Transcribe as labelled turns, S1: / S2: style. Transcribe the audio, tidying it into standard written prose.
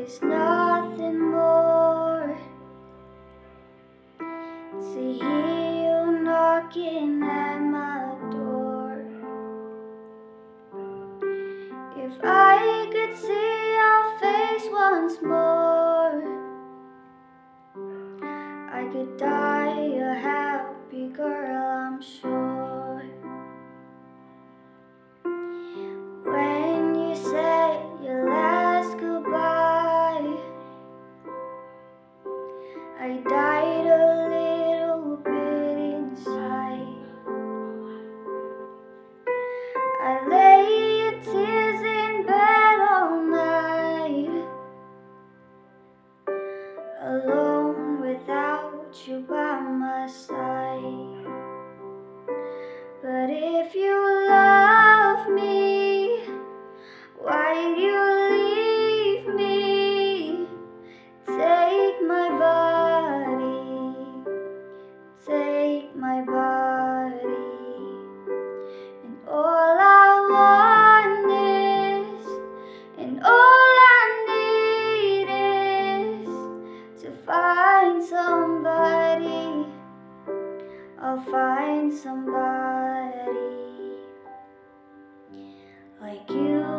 S1: is nothing more to hear you knocking at my door. If I could see your face once more, I could die a happy girl, I'm sure. When you say your last goodbye, I died a little bit inside. I lay in tears in bed all night, alone without you by my side. But if you love me, why do you leave me? Take my body, take my body. And all I want is, and all I need is to find somebody. I'll find somebody like you.